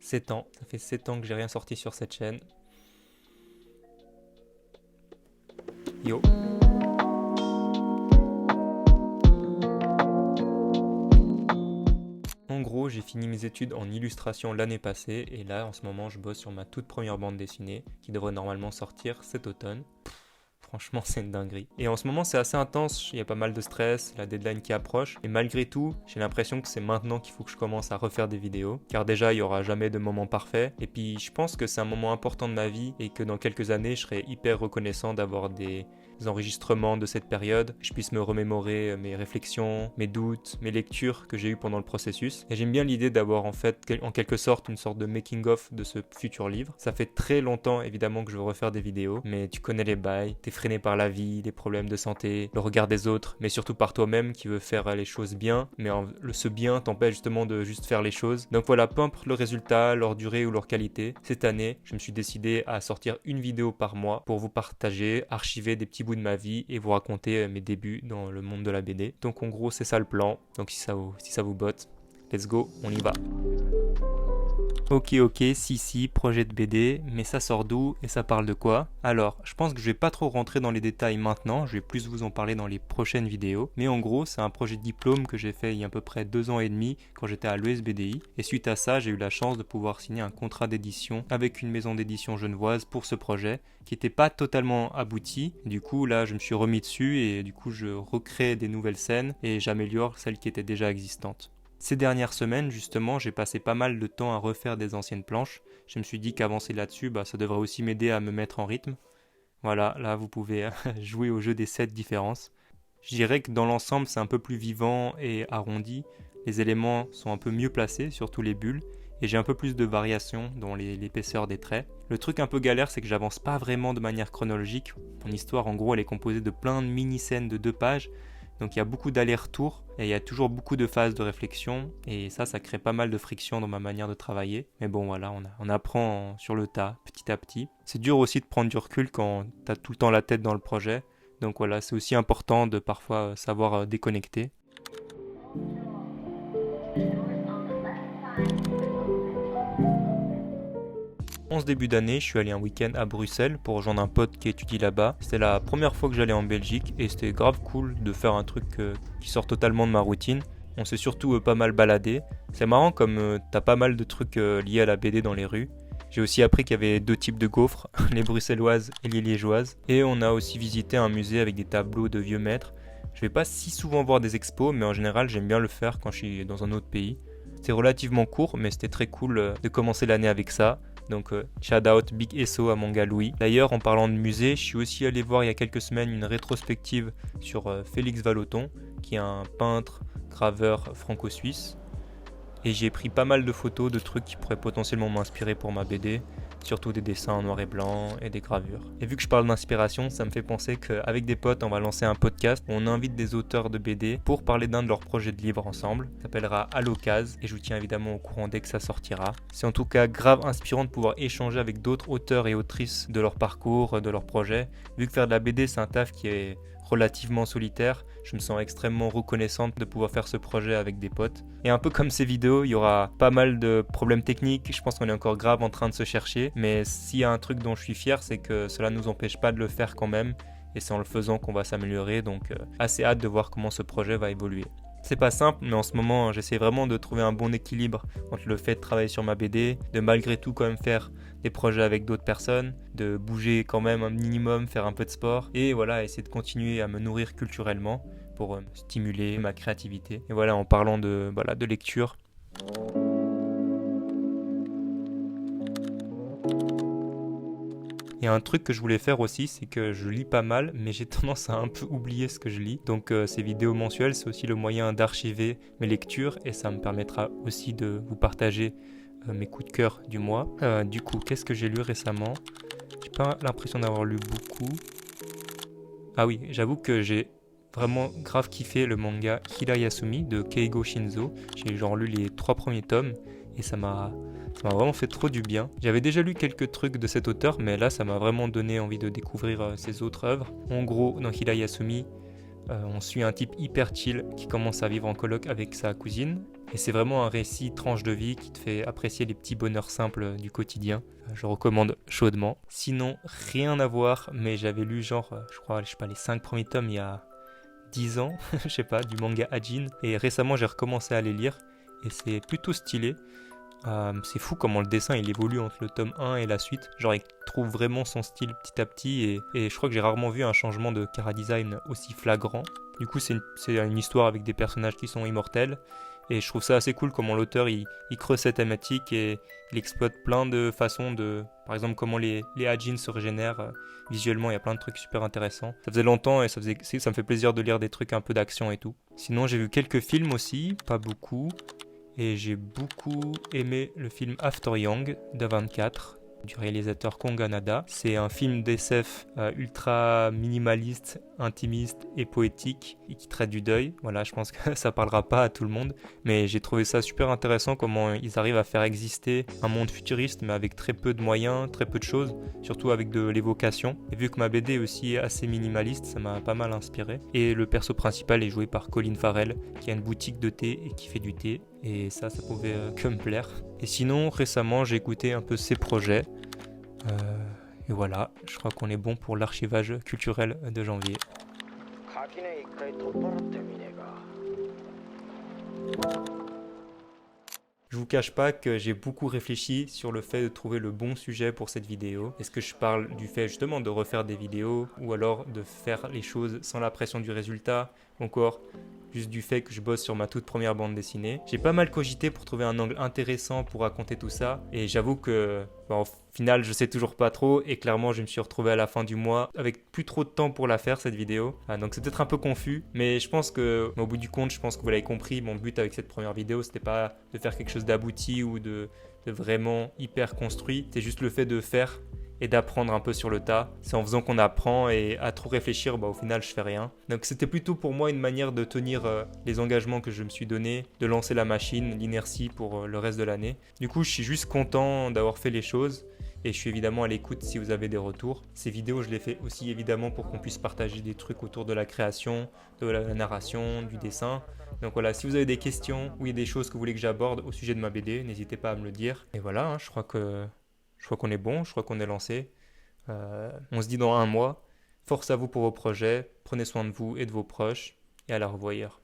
7 ans, ça fait 7 ans que j'ai rien sorti sur cette chaîne. Yo. En gros, j'ai fini mes études en illustration l'année passée et là, en ce moment, je bosse sur ma toute première bande dessinée qui devrait normalement sortir cet automne. Franchement, c'est une dinguerie. Et en ce moment, c'est assez intense, il y a pas mal de stress, la deadline qui approche. Et malgré tout, j'ai l'impression que c'est maintenant qu'il faut que je commence à refaire des vidéos. Car déjà, il n'y aura jamais de moment parfait. Et puis, je pense que c'est un moment important de ma vie et que dans quelques années, je serai hyper reconnaissant d'avoir des enregistrements de cette période, je puisse me remémorer mes réflexions, mes doutes, mes lectures que j'ai eues pendant le processus. Et j'aime bien l'idée d'avoir en fait, en quelque sorte, une sorte de making-of de ce futur livre. Ça fait très longtemps évidemment que je veux refaire des vidéos, mais tu connais les bails, t'es freiné par la vie, les problèmes de santé, le regard des autres, mais surtout par toi-même qui veut faire les choses bien, mais ce bien t'empêche justement de juste faire les choses. Donc voilà, peu importe le résultat, leur durée ou leur qualité, cette année, je me suis décidé à sortir une vidéo par mois pour vous partager, archiver des petits bout de ma vie et vous raconter mes débuts dans le monde de la BD. Donc en gros c'est ça le plan, donc si ça vous botte, let's go, on y va. Ok, si, projet de BD, mais ça sort d'où et ça parle de quoi? Alors, je pense que je vais pas trop rentrer dans les détails maintenant, je vais plus vous en parler dans les prochaines vidéos, mais en gros, c'est un projet de diplôme que j'ai fait il y a à peu près 2 ans et demi quand j'étais à l'ESBDI, et suite à ça, j'ai eu la chance de pouvoir signer un contrat d'édition avec une maison d'édition genevoise pour ce projet, qui n'était pas totalement abouti. Du coup, là, je me suis remis dessus et du coup, je recrée des nouvelles scènes et j'améliore celles qui étaient déjà existantes. Ces dernières semaines, justement, j'ai passé pas mal de temps à refaire des anciennes planches. Je me suis dit qu'avancer là-dessus, ça devrait aussi m'aider à me mettre en rythme. Voilà, là, vous pouvez jouer au jeu des 7 différences. Je dirais que dans l'ensemble, c'est un peu plus vivant et arrondi. Les éléments sont un peu mieux placés, surtout les bulles, et j'ai un peu plus de variation dans l'épaisseur des traits. Le truc un peu galère, c'est que j'avance pas vraiment de manière chronologique. Mon histoire, en gros, elle est composée de plein de mini-scènes de 2 pages, donc il y a beaucoup d'allers-retours et il y a toujours beaucoup de phases de réflexion et ça crée pas mal de friction dans ma manière de travailler. Mais bon voilà, on apprend sur le tas, petit à petit. C'est dur aussi de prendre du recul quand t'as tout le temps la tête dans le projet. Donc voilà, c'est aussi important de parfois savoir déconnecter. En ce début d'année, je suis allé un week-end à Bruxelles pour rejoindre un pote qui étudie là-bas. C'était la première fois que j'allais en Belgique et c'était grave cool de faire un truc qui sort totalement de ma routine. On s'est surtout pas mal baladé. C'est marrant comme t'as pas mal de trucs liés à la BD dans les rues. J'ai aussi appris qu'il y avait 2 types de gaufres, les bruxelloises et les liégeoises. Et on a aussi visité un musée avec des tableaux de vieux maîtres. Je vais pas si souvent voir des expos, mais en général j'aime bien le faire quand je suis dans un autre pays. C'était relativement court, mais c'était très cool de commencer l'année avec ça. Donc shout out Big SO à mon gars Louis. D'ailleurs en parlant de musée, je suis aussi allé voir il y a quelques semaines une rétrospective sur Félix Vallotton, qui est un peintre, graveur franco-suisse. Et j'ai pris pas mal de photos de trucs qui pourraient potentiellement m'inspirer pour ma BD, surtout des dessins en noir et blanc et des gravures. Et vu que je parle d'inspiration, ça me fait penser qu'avec des potes, on va lancer un podcast où on invite des auteurs de BD pour parler d'un de leurs projets de livre ensemble. Ça s'appellera Allocase et je vous tiens évidemment au courant dès que ça sortira. C'est en tout cas grave inspirant de pouvoir échanger avec d'autres auteurs et autrices de leur parcours, de leurs projets. Vu que faire de la BD, c'est un taf qui est relativement solitaire, je me sens extrêmement reconnaissante de pouvoir faire ce projet avec des potes. Et un peu comme ces vidéos, il y aura pas mal de problèmes techniques, je pense qu'on est encore grave en train de se chercher, mais s'il y a un truc dont je suis fier, c'est que cela ne nous empêche pas de le faire quand même, et c'est en le faisant qu'on va s'améliorer, donc assez hâte de voir comment ce projet va évoluer. C'est pas simple, mais en ce moment, j'essaie vraiment de trouver un bon équilibre entre le fait de travailler sur ma BD, de malgré tout quand même faire des projets avec d'autres personnes, de bouger quand même un minimum, faire un peu de sport, et voilà, essayer de continuer à me nourrir culturellement pour stimuler ma créativité. Et voilà, en parlant de lecture. Il y a un truc que je voulais faire aussi, c'est que je lis pas mal, mais j'ai tendance à un peu oublier ce que je lis. Donc ces vidéos mensuelles, c'est aussi le moyen d'archiver mes lectures et ça me permettra aussi de vous partager mes coups de cœur du mois. Du coup, qu'est-ce que j'ai lu récemment? J'ai pas l'impression d'avoir lu beaucoup. Ah oui, j'avoue que j'ai vraiment grave kiffé le manga Hirayasumi de Keigo Shinzo. J'ai lu les 3 premiers tomes et ça m'a vraiment fait trop du bien. J'avais déjà lu quelques trucs de cet auteur, mais là ça m'a vraiment donné envie de découvrir ses autres œuvres. En gros, dans Hirayasumi, On suit un type hyper chill qui commence à vivre en coloc avec sa cousine. Et c'est vraiment un récit tranche de vie qui te fait apprécier les petits bonheurs simples du quotidien. Je recommande chaudement. Sinon, rien à voir, mais j'avais lu genre, je crois, je sais pas, les 5 premiers tomes il y a 10 ans, je sais pas, du manga Hajin. Et récemment, j'ai recommencé à les lire. Et c'est plutôt stylé. C'est fou comment le dessin il évolue entre le tome 1 et la suite. Genre il trouve vraiment son style petit à petit et je crois que j'ai rarement vu un changement de chara-design aussi flagrant. Du coup c'est une histoire avec des personnages qui sont immortels et je trouve ça assez cool comment l'auteur il creuse cette thématique et il exploite plein de façons de... Par exemple comment les Hajin se régénèrent visuellement, il y a plein de trucs super intéressants. Ça faisait longtemps et ça me fait plaisir de lire des trucs un peu d'action et tout. Sinon j'ai vu quelques films aussi, pas beaucoup. Et j'ai beaucoup aimé le film After Yang d'A24 du réalisateur Kong Hanada. C'est un film d'SF ultra minimaliste, intimiste et poétique et qui traite du deuil. Voilà, je pense que ça parlera pas à tout le monde, mais j'ai trouvé ça super intéressant comment ils arrivent à faire exister un monde futuriste mais avec très peu de moyens, très peu de choses, surtout avec de l'évocation. Et vu que ma BD est aussi assez minimaliste, ça m'a pas mal inspiré. Et le perso principal est joué par Colin Farrell qui a une boutique de thé et qui fait du thé. Et ça pouvait que me plaire. Et sinon, récemment, j'ai écouté un peu ses projets. Et voilà, je crois qu'on est bon pour l'archivage culturel de janvier. Je vous cache pas que j'ai beaucoup réfléchi sur le fait de trouver le bon sujet pour cette vidéo. Est-ce que je parle du fait justement de refaire des vidéos ou alors de faire les choses sans la pression du résultat, ou encore juste du fait que je bosse sur ma toute première bande dessinée. J'ai pas mal cogité pour trouver un angle intéressant pour raconter tout ça et j'avoue que au final je sais toujours pas trop et clairement je me suis retrouvé à la fin du mois avec plus trop de temps pour la faire cette vidéo. Donc c'est peut-être un peu confus mais je pense que au bout du compte je pense que vous l'avez compris, mon but avec cette première vidéo c'était pas de faire quelque chose d'abouti ou de vraiment hyper construit, c'est juste le fait de faire et d'apprendre un peu sur le tas. C'est en faisant qu'on apprend et à trop réfléchir, au final je fais rien. Donc c'était plutôt pour moi une manière de tenir les engagements que je me suis donné, de lancer la machine, l'inertie pour le reste de l'année. Du coup je suis juste content d'avoir fait les choses et je suis évidemment à l'écoute si vous avez des retours. Ces vidéos je les fais aussi évidemment pour qu'on puisse partager des trucs autour de la création, de la narration, du dessin. Donc voilà, si vous avez des questions ou il y a des choses que vous voulez que j'aborde au sujet de ma BD, n'hésitez pas à me le dire. Et voilà, je crois qu'on est bon, je crois qu'on est lancé. On se dit dans un mois. Force à vous pour vos projets, prenez soin de vous et de vos proches, et à la revoyure.